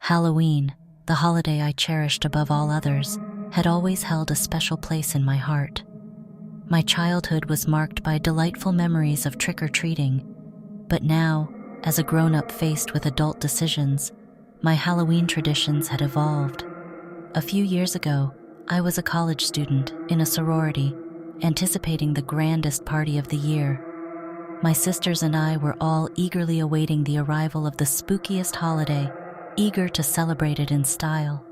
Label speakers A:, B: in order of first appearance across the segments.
A: Halloween, the holiday I cherished above all others, had always held a special place in my heart. My childhood was marked by delightful memories of trick-or-treating, but now, as a grown-up faced with adult decisions, my Halloween traditions had evolved. A few years ago, I was a college student in a sorority, anticipating the grandest party of the year. My sisters and I were all eagerly awaiting the arrival of the spookiest holiday, eager to celebrate it in style.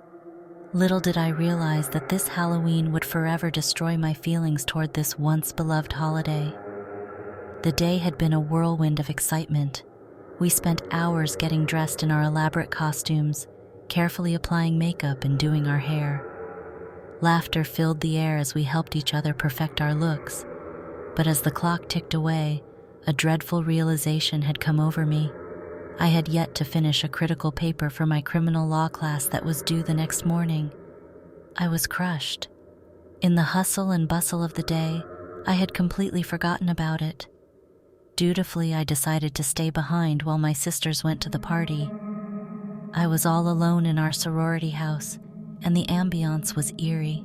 A: Little did I realize that this Halloween would forever destroy my feelings toward this once-beloved holiday. The day had been a whirlwind of excitement. We spent hours getting dressed in our elaborate costumes, carefully applying makeup and doing our hair. Laughter filled the air as we helped each other perfect our looks, but as the clock ticked away, a dreadful realization had come over me. I had yet to finish a critical paper for my criminal law class that was due the next morning. I was crushed. In the hustle and bustle of the day, I had completely forgotten about it. Dutifully, I decided to stay behind while my sisters went to the party. I was all alone in our sorority house, and the ambiance was eerie.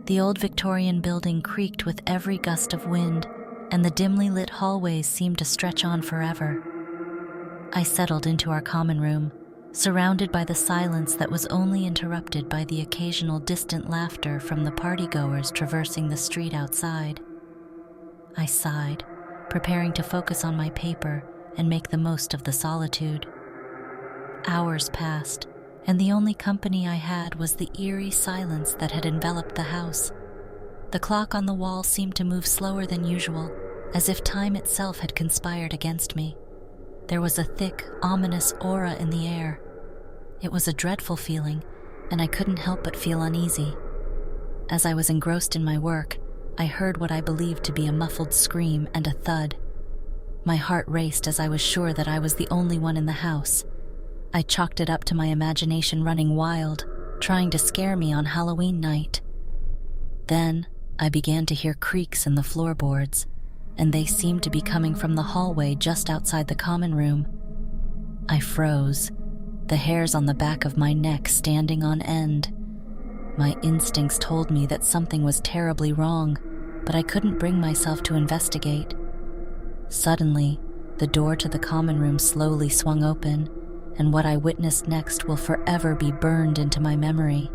A: The old Victorian building creaked with every gust of wind, and the dimly lit hallways seemed to stretch on forever. I settled into our common room, surrounded by the silence that was only interrupted by the occasional distant laughter from the partygoers traversing the street outside. I sighed, preparing to focus on my paper and make the most of the solitude. Hours passed, and the only company I had was the eerie silence that had enveloped the house. The clock on the wall seemed to move slower than usual, as if time itself had conspired against me. There was a thick, ominous aura in the air. It was a dreadful feeling, and I couldn't help but feel uneasy. As I was engrossed in my work, I heard what I believed to be a muffled scream and a thud. My heart raced as I was sure that I was the only one in the house. I chalked it up to my imagination running wild, trying to scare me on Halloween night. Then, I began to hear creaks in the floorboards, and they seemed to be coming from the hallway just outside the common room. I froze, the hairs on the back of my neck standing on end. My instincts told me that something was terribly wrong, but I couldn't bring myself to investigate. Suddenly, the door to the common room slowly swung open, and what I witnessed next will forever be burned into my memory.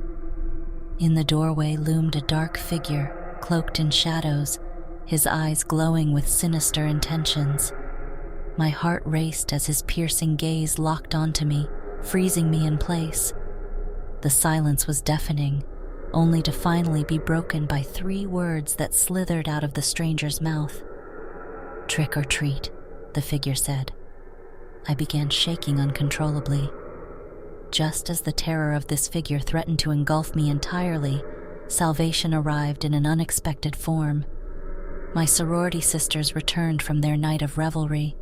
A: In the doorway loomed a dark figure, cloaked in shadows, his eyes glowing with sinister intentions. My heart raced as his piercing gaze locked onto me, freezing me in place. The silence was deafening, only to finally be broken by 3 words that slithered out of the stranger's mouth. "Trick or treat," the figure said. I began shaking uncontrollably. Just as the terror of this figure threatened to engulf me entirely, salvation arrived in an unexpected form. My sorority sisters returned from their night of revelry,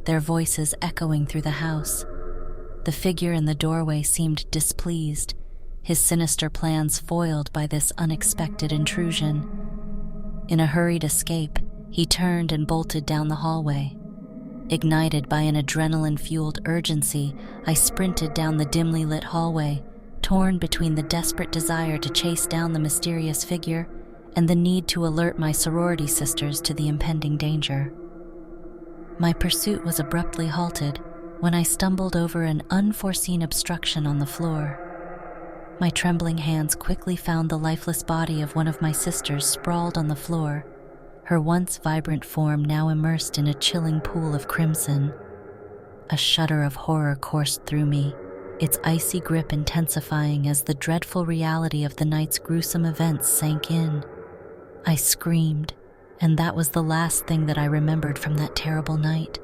A: their voices echoing through the house. The figure in the doorway seemed displeased, his sinister plans foiled by this unexpected intrusion. In a hurried escape, he turned and bolted down the hallway. Ignited by an adrenaline-fueled urgency, I sprinted down the dimly lit hallway, torn between the desperate desire to chase down the mysterious figure and the need to alert my sorority sisters to the impending danger. My pursuit was abruptly halted when I stumbled over an unforeseen obstruction on the floor. My trembling hands quickly found the lifeless body of one of my sisters sprawled on the floor, her once vibrant form now immersed in a chilling pool of crimson. A shudder of horror coursed through me, its icy grip intensifying as the dreadful reality of the night's gruesome events sank in. I screamed, and that was the last thing that I remembered from that terrible night.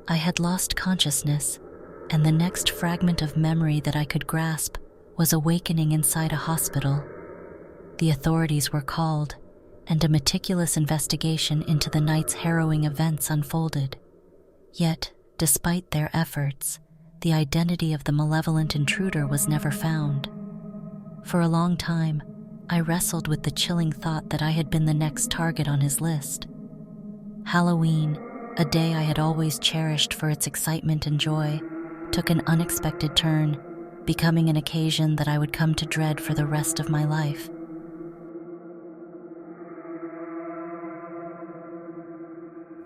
A: I had lost consciousness, and the next fragment of memory that I could grasp was awakening inside a hospital. The authorities were called, and a meticulous investigation into the night's harrowing events unfolded. Yet, despite their efforts, the identity of the malevolent intruder was never found. For a long time, I wrestled with the chilling thought that I had been the next target on his list. Halloween, a day I had always cherished for its excitement and joy, took an unexpected turn, becoming an occasion that I would come to dread for the rest of my life.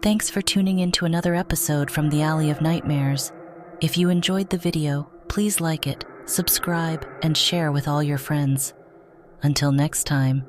A: Thanks for tuning in to another episode from the Alley of Nightmares. If you enjoyed the video, please like it, subscribe, and share with all your friends. Until next time,